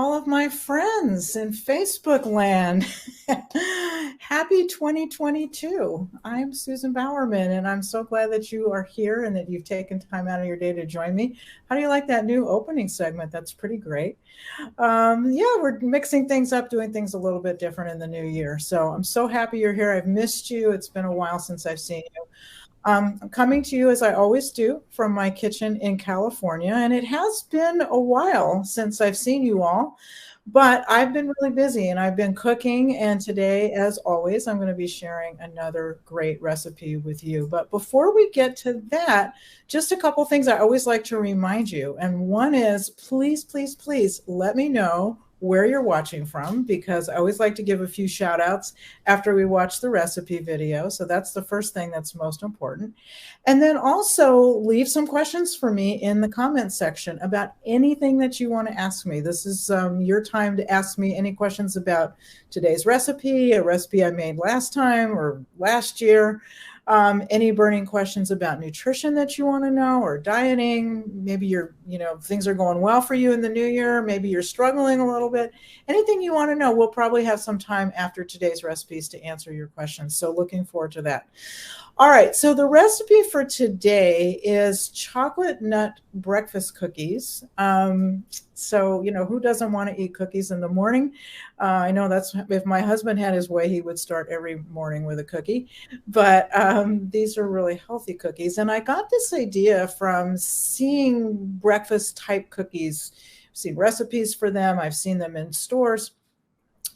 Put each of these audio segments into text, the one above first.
all of my friends in Facebook land. Happy 2022. I'm Susan Bowerman, and I'm so glad that you are here and that you've taken time out of your day to join me. How do you like that new opening segment? That's pretty great. Yeah, we're mixing things up, doing things a little bit different in the new year. So I'm so happy you're here. I've missed you. It's been a while since I've seen you. I'm coming to you as I always do from my kitchen in California, and it has been a while since I've seen you all, but I've been really busy and I've been cooking. And today, as always, I'm going to be sharing another great recipe with you. But before we get to that, just a couple things I always like to remind you. And one is please, please, please let me know where you're watching from, because I always like to give a few shout outs after we watch the recipe video. So that's the first thing that's most important. And then also leave some questions for me in the comment section about anything that you want to ask me. This is your time to ask me any questions about today's recipe, a recipe I made last time or last year. Any burning questions about nutrition that you want to know, or dieting. Maybe things are going well for you in the new year. Maybe you're struggling a little bit. Anything you want to know, we'll probably have some time after today's recipes to answer your questions. So looking forward to that. All right, so the recipe for today is chocolate nut breakfast cookies. Who doesn't want to eat cookies in the morning? I know that's, if my husband had his way, he would start every morning with a cookie. But these are really healthy cookies. And I got this idea from seeing breakfast type cookies. I've seen recipes for them. I've seen them in stores.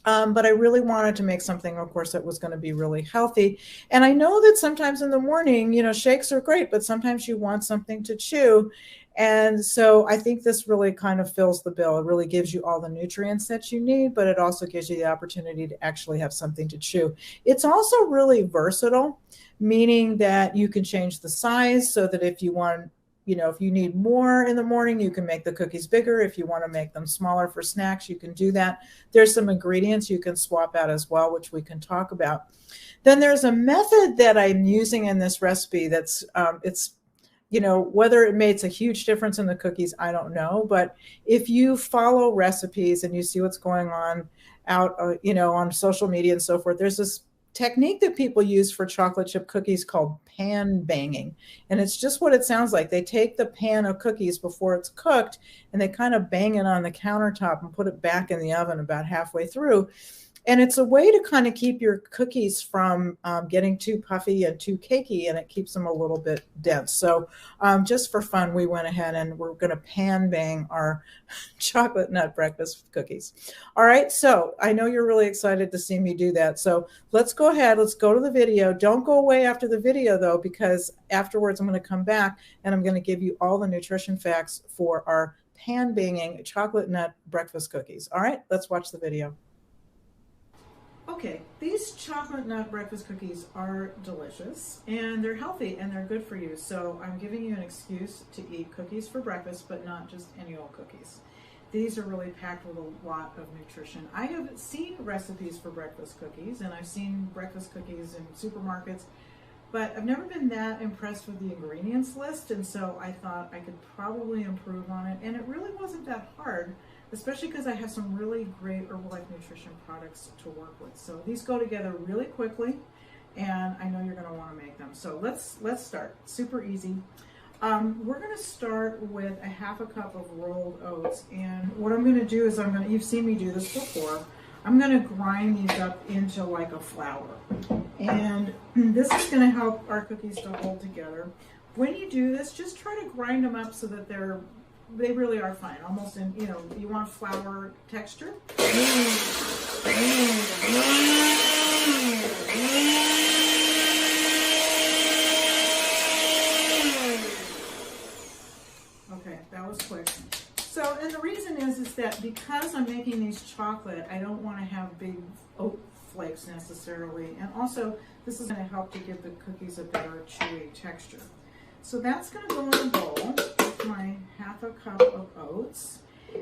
But I really wanted to make something, of course, that was going to be really healthy. And I know that sometimes in the morning, shakes are great, but sometimes you want something to chew. And so I think this really kind of fills the bill. It really gives you all the nutrients that you need, but it also gives you the opportunity to actually have something to chew. It's also really versatile, meaning that you can change the size so that if you want, if you need more in the morning, you can make the cookies bigger. If you want to make them smaller for snacks, you can do that. There's some ingredients you can swap out as well, which we can talk about. Then there's a method that I'm using in this recipe that's, whether it makes a huge difference in the cookies, I don't know. But if you follow recipes and you see what's going on out, on social media and so forth, there's this technique that people use for chocolate chip cookies called pan banging. And it's just what it sounds like. They take the pan of cookies before it's cooked and they kind of bang it on the countertop and put it back in the oven about halfway through. And it's a way to kind of keep your cookies from getting too puffy and too cakey, and it keeps them a little bit dense. So just for fun, we went ahead and we're going to pan bang our chocolate nut breakfast cookies. All right, so I know you're really excited to see me do that. So let's go ahead. Let's go to the video. Don't go away after the video, though, because afterwards I'm going to come back and I'm going to give you all the nutrition facts for our pan banging chocolate nut breakfast cookies. All right, let's watch the video. Okay, these chocolate nut breakfast cookies are delicious and they're healthy and they're good for you. So I'm giving you an excuse to eat cookies for breakfast, but not just any old cookies. These are really packed with a lot of nutrition. I have seen recipes for breakfast cookies and I've seen breakfast cookies in supermarkets, but I've never been that impressed with the ingredients list. And so I thought I could probably improve on it. And it really wasn't that hard, especially because I have some really great Herbalife nutrition products to work with. So these go together really quickly, and I know you're going to want to make them. So let's start. Super easy. We're going to start with a half a cup of rolled oats, and what I'm going to do is you've seen me do this before. I'm going to grind these up into like a flour, and this is going to help our cookies to hold together. When you do this, just try to grind them up so that they really are fine, almost in, you want flour texture. Okay, that was quick. So, and the reason is that because I'm making these chocolate, I don't want to have big oat flakes necessarily. And also, this is going to help to give the cookies a better chewy texture. So that's going to go in a bowl with my half a cup of oats.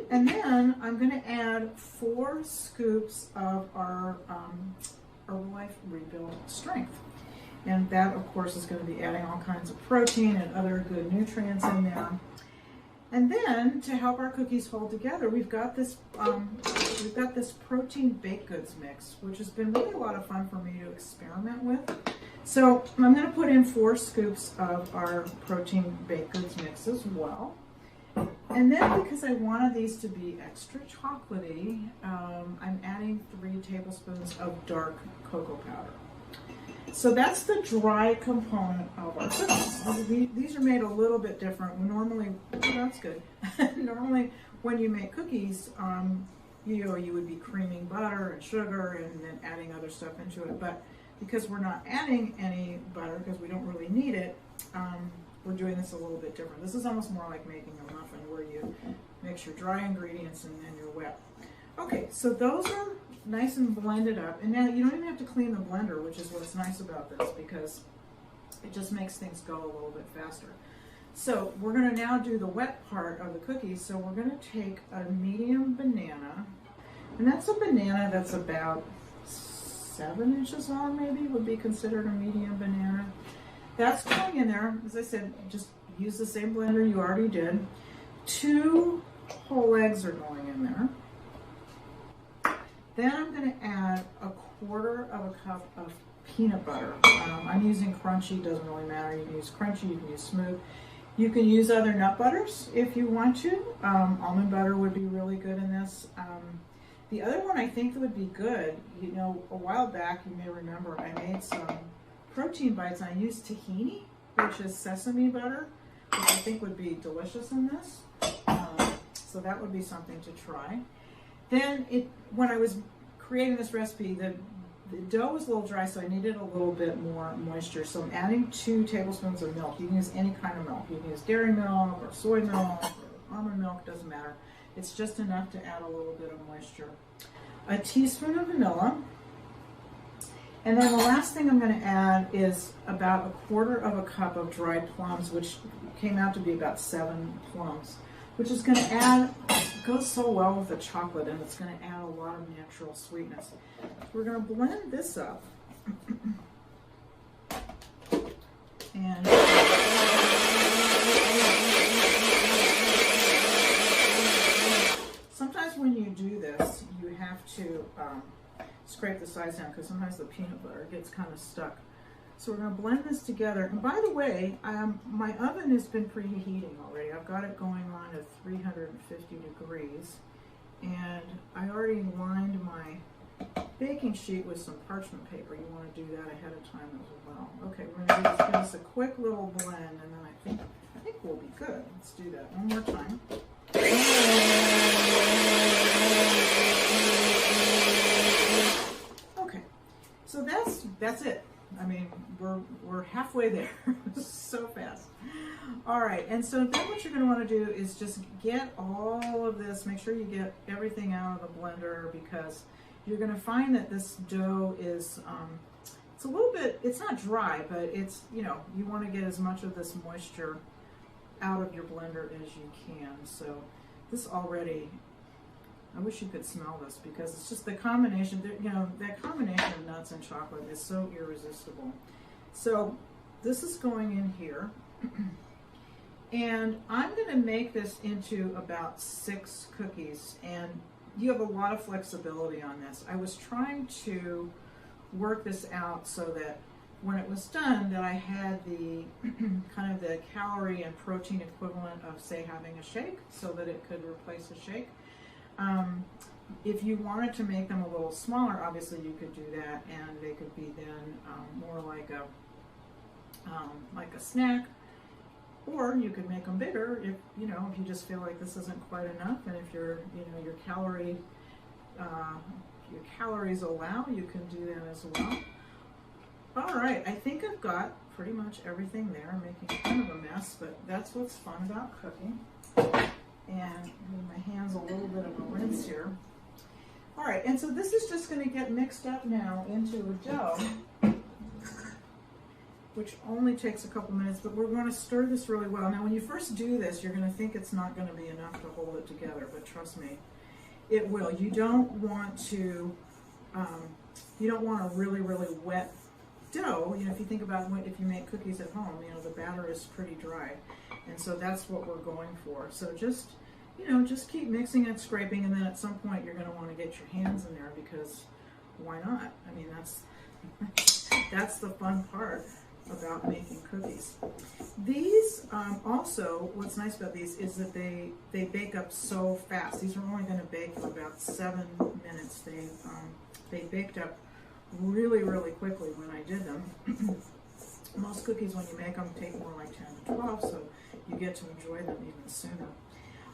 And then I'm going to add 4 scoops of our Herbalife Rebuild Strength. And that, of course, is going to be adding all kinds of protein and other good nutrients in there. And then to help our cookies hold together, we've got this protein baked goods mix, which has been really a lot of fun for me to experiment with. So I'm going to put in 4 scoops of our protein baked goods mix as well. And then because I wanted these to be extra chocolatey, I'm adding 3 tablespoons of dark cocoa powder. So that's the dry component of our cookies. These are made a little bit different. Normally, oh, that's good. Normally, when you make cookies, you would be creaming butter and sugar and then adding other stuff into it. But because we're not adding any butter because we don't really need it, we're doing this a little bit different. This is almost more like making a muffin where you mix your dry ingredients and then your wet. Okay, so those are nice and blended up. And now you don't even have to clean the blender, which is what's nice about this because it just makes things go a little bit faster. So we're going to now do the wet part of the cookies. So we're going to take a medium banana, and that's a banana that's about 7 inches long, maybe would be considered a medium banana. That's going in there. As I said, just use the same blender you already did. 2 whole eggs are going in there. Then I'm going to add 1/4 of a cup of peanut butter. I'm using crunchy, doesn't really matter. You can use crunchy, you can use smooth. You can use other nut butters if you want to. Almond butter would be really good in this. The other one I think that would be good, you know, a while back, you may remember, I made some protein bites and I used tahini, which is sesame butter, which I think would be delicious in this. So that would be something to try. Then when I was creating this recipe, the dough was a little dry, so I needed a little bit more moisture. So I'm adding 2 tablespoons of milk. You can use any kind of milk. You can use dairy milk or soy milk or almond milk, doesn't matter. It's just enough to add a little bit of moisture. A teaspoon of vanilla. And then the last thing I'm going to add is about 1/4 of a cup of dried plums, which came out to be about 7 plums, which is going to add, goes so well with the chocolate, and it's going to add a lot of natural sweetness. We're going to blend this up. And sometimes when you do this, you have to scrape the sides down because sometimes the peanut butter gets kind of stuck. So we're going to blend this together. And by the way, my oven has been preheating already. I've got it going on at 350 degrees. And I already lined my baking sheet with some parchment paper. You want to do that ahead of time as well. Okay, we're going to give this a quick little blend, and then I think we'll be good. Let's do that one more time. Okay, so that's it. I mean, we're halfway there. So fast. All right, and so then what you're going to want to do is just get all of this, make sure you get everything out of the blender, because you're going to find that this dough is, it's a little bit, it's not dry, but it's, you know, you want to get as much of this moisture out of your blender as you can. So this already, I wish you could smell this, because it's just the combination, you know, that combination of nuts and chocolate is so irresistible. So this is going in here. And I'm going to make this into about 6 cookies, and you have a lot of flexibility on this. I was trying to work this out so that when it was done, that I had the kind of the calorie and protein equivalent of, say, having a shake, so that it could replace a shake. If you wanted to make them a little smaller, obviously you could do that, and they could be then more like a snack. Or you could make them bigger if you just feel like this isn't quite enough, and if your calories allow, you can do that as well. All right, I think I've got pretty much everything there. I'm making kind of a mess, but that's what's fun about cooking. And give my hands a little bit of a rinse here. All right, and so this is just going to get mixed up now into a dough, which only takes a couple minutes, but we're going to stir this really well. Now, when you first do this, you're going to think it's not going to be enough to hold it together, but trust me, it will. You don't want a really, really wet dough, you know, if you think about if you make cookies at home, you know, the batter is pretty dry. And so that's what we're going for. So just, you know, just keep mixing and scraping, and then at some point you're going to want to get your hands in there, because why not? I mean, that's the fun part about making cookies. These also, what's nice about these is that they bake up so fast. These are only going to bake for about 7 minutes. They baked up really, really quickly when I did them. Most cookies, when you make them, take more like 10 to 12, so you get to enjoy them even sooner.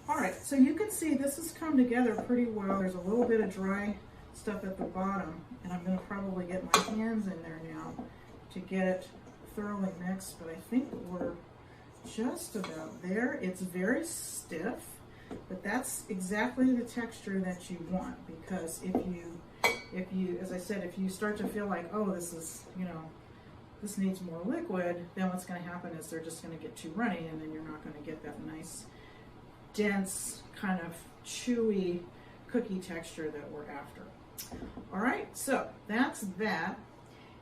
All right, so you can see this has come together pretty well. There's a little bit of dry stuff at the bottom, and I'm going to probably get my hands in there now to get it thoroughly mixed, but I think we're just about there. It's very stiff, but that's exactly the texture that you want, because if you, as I said, if you start to feel like, oh, this is, you know, this needs more liquid, then what's going to happen is they're just going to get too runny, and then you're not going to get that nice, dense, kind of chewy cookie texture that we're after. All right, so that's that.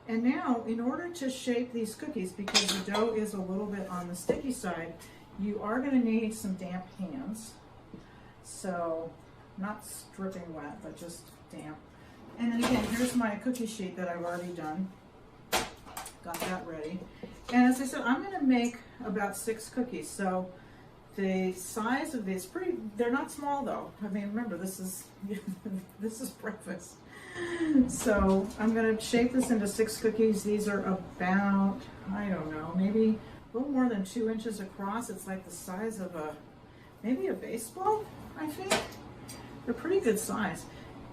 And now, in order to shape these cookies, because the dough is a little bit on the sticky side, you are going to need some damp hands. So, not dripping wet, but just damp. And then again, here's my cookie sheet that I've already done. Got that ready. And as I said, I'm going to make about 6 cookies. So, the size of these, they're not small though. I mean, remember, this is breakfast. So I'm going to shape this into 6 cookies. These are about, I don't know, maybe a little more than 2 inches across. It's like the size of maybe a baseball, I think. They're pretty good size.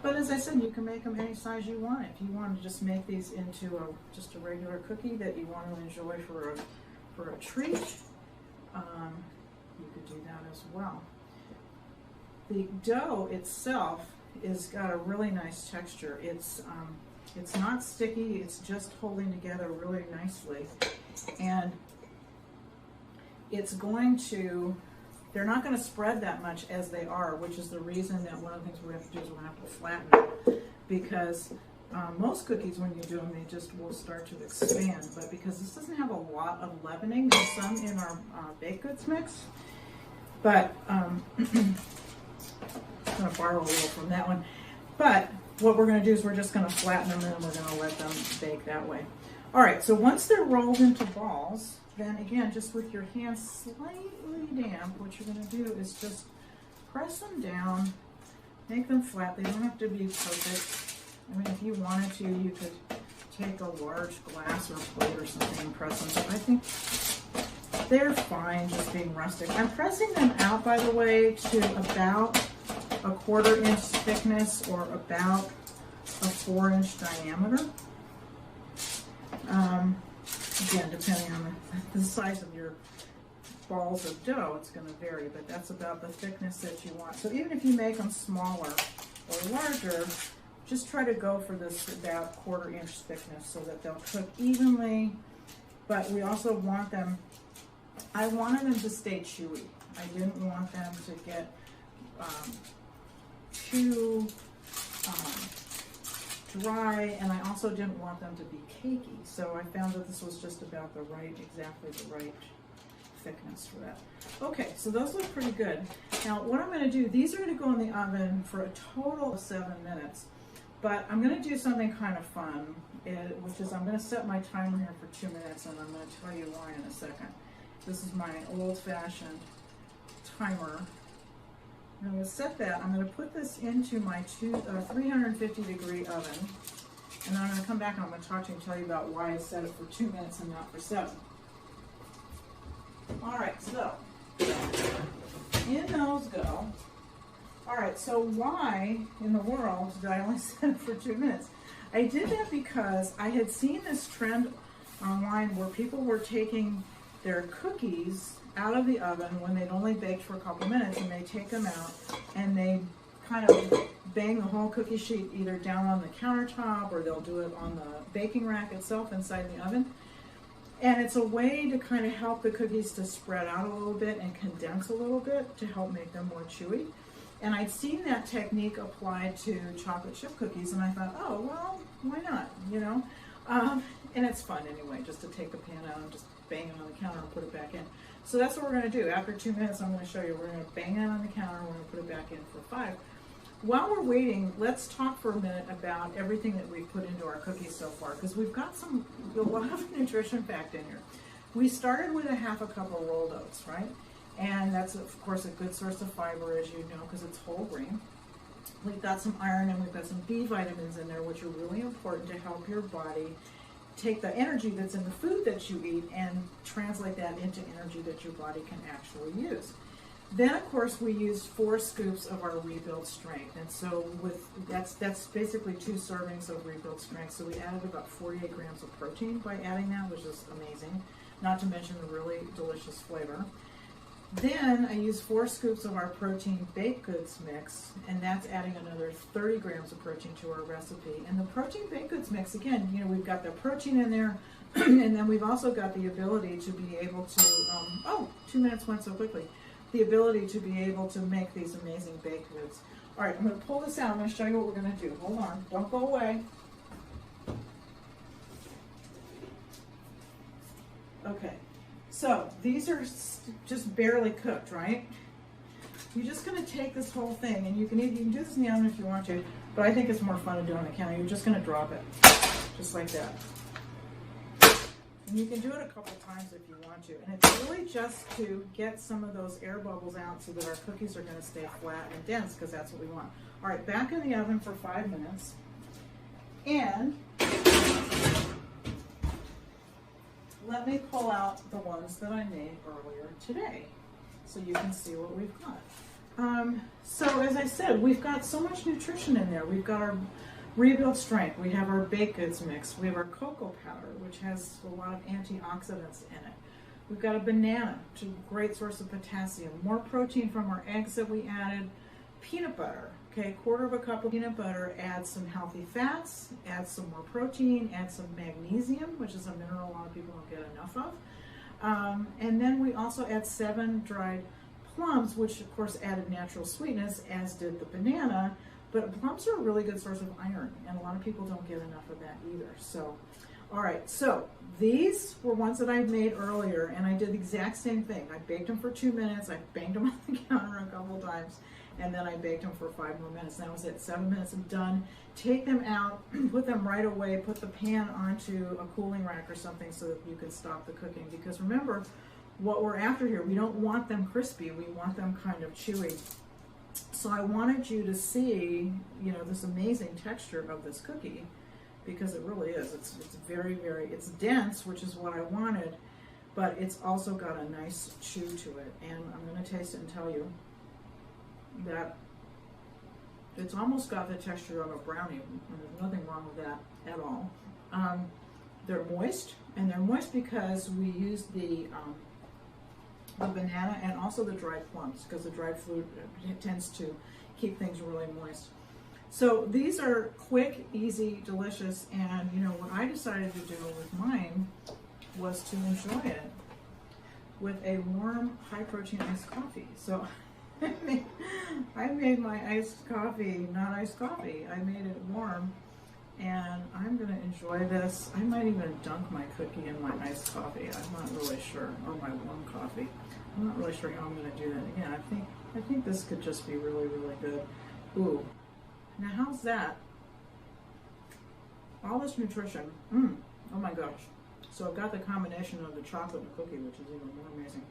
But as I said, you can make them any size you want. If you want to just make these into just a regular cookie that you want to enjoy for a treat, you could do that as well. The dough itself is got a really nice texture. It's not sticky, it's just holding together really nicely. And it's going to, they're not going to spread that much as they are, which is the reason that one of the things we're going to have to do is we're going to have to flatten them. Because most cookies, when you do them, they just will start to expand. But because this doesn't have a lot of leavening, there's some in our baked goods mix. But I'm going to borrow a little from that one. But what we're going to do is we're just going to flatten them, and we're going to let them bake that way. All right, so once they're rolled into balls, then again, just with your hands slightly damp, what you're going to do is just press them down, make them flat. They don't have to be perfect. I mean, if you wanted to, you could take a large glass or plate or something and press them. But I think they're fine just being rustic. I'm pressing them out, by the way, to about a 1/4 inch thickness or about a 4-inch diameter. Again, depending on the size of your balls of dough, it's going to vary, but that's about the thickness that you want. So even if you make them smaller or larger, just try to go for this about 1/4 inch thickness so that they'll cook evenly. But we also want them, I wanted them to stay chewy. I didn't want them to get too dry, and I also didn't want them to be cakey. So I found that this was just about the right, exactly the right thickness for that. Okay, so those look pretty good. Now what I'm going to do, these are going to go in the oven for a total of 7 minutes, but I'm going to do something kind of fun, which is I'm going to set my timer here for 2 minutes, and I'm going to tell you why in a second. This is my old-fashioned timer. I'm going to set that. I'm going to put this into my 350-degree oven, and then I'm going to come back and I'm going to talk to you and tell you about why I set it for 2 minutes and not for 7. All right, so in those go. All right, so why in the world did I only set it for 2 minutes? I did that because I had seen this trend online where people were taking their cookies out of the oven when they'd only baked for a couple minutes, and they take them out and they kind of bang the whole cookie sheet either down on the countertop, or they'll do it on the baking rack itself inside the oven. And it's a way to kind of help the cookies to spread out a little bit and condense a little bit to help make them more chewy. And I'd seen that technique applied to chocolate chip cookies, and I thought, oh, well, why not, you know? And it's fun anyway, just to take the pan out and just bang it on the counter and put it back in. So that's what we're going to do. After 2 minutes, I'm going to show you. We're going to bang it on the counter. We're going to put it back in for 5. While we're waiting, let's talk for a minute about everything that we've put into our cookies so far, because we've got a lot of nutrition packed in here. We started with a half a cup of rolled oats, right? And that's, of course, a good source of fiber, as you know, because it's whole grain. We've got some iron and we've got some B vitamins in there, which are really important to help your body take the energy that's in the food that you eat and translate that into energy that your body can actually use. Then, of course, we use 4 scoops of our Rebuild Strength. And so that's basically 2 servings of Rebuild Strength. So we added about 48 grams of protein by adding that, which is amazing, not to mention the really delicious flavor. Then I use 4 scoops of our protein baked goods mix, and that's adding another 30 grams of protein to our recipe. And the protein baked goods mix, again, you know, we've got the protein in there, and then we've also got the ability to be able to, 2 minutes went so quickly, the ability to be able to make these amazing baked goods. All right, I'm going to pull this out. I'm going to show you what we're going to do. Hold on. Don't go away. Okay. So these are just barely cooked, right? You're just going to take this whole thing, and you can do this in the oven if you want to, but I think it's more fun to do on the counter. You're just going to drop it, just like that. And you can do it a couple times if you want to. And it's really just to get some of those air bubbles out so that our cookies are going to stay flat and dense, because that's what we want. All right, back in the oven for 5 minutes. And let me pull out the ones that I made earlier today so you can see what we've got. So as I said, we've got so much nutrition in there. We've got our Rebuild Strength, we have our baked goods mix, we have our cocoa powder, which has a lot of antioxidants in it. We've got a banana, which is a great source of potassium, more protein from our eggs that we added, peanut butter, okay, 1/4 cup of peanut butter adds some healthy fats, adds some more protein, adds some magnesium, which is a mineral a lot of people don't get enough of. And then we also add 7 dried plums, which of course added natural sweetness, as did the banana. But plums are a really good source of iron, and a lot of people don't get enough of that either. So, all right, so these were ones that I made earlier, and I did the exact same thing. I baked them for 2 minutes, I banged them on the counter a couple times, and then I baked them for 5 more minutes. That was it, 7 minutes and done. Take them out, put them right away, put the pan onto a cooling rack or something so that you can stop the cooking. Because remember, what we're after here, we don't want them crispy, we want them kind of chewy. So I wanted you to see, you know, this amazing texture of this cookie, because it really is. It's very, very, it's dense, which is what I wanted, but it's also got a nice chew to it. And I'm going to taste it and tell you that it's almost got the texture of a brownie, and there's nothing wrong with that at all. They're moist, and they're moist because we used the banana and also the dried plums, because the dried fruit tends to keep things really moist. So these are quick, easy, delicious, and you know what I decided to do with mine was to enjoy it with a warm, high-protein iced coffee. So I made my iced coffee, not iced coffee. I made it warm, and I'm going to enjoy this. I might even dunk my cookie in my iced coffee. I'm not really sure, or my warm coffee. I'm not really sure how I'm going to do that. Again, I think this could just be really, really good. Ooh, now how's that? All this nutrition. Oh my gosh. So I've got the combination of the chocolate and the cookie, which is even more amazing.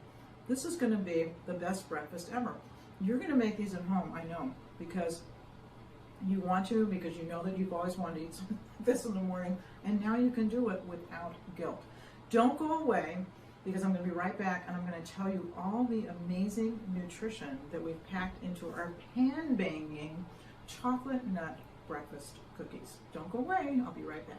This is going to be the best breakfast ever. You're going to make these at home, I know, because you want to, because you know that you've always wanted to eat some of this in the morning, and now you can do it without guilt. Don't go away, because I'm going to be right back, and I'm going to tell you all the amazing nutrition that we've packed into our pan-banging chocolate nut breakfast cookies. Don't go away. I'll be right back.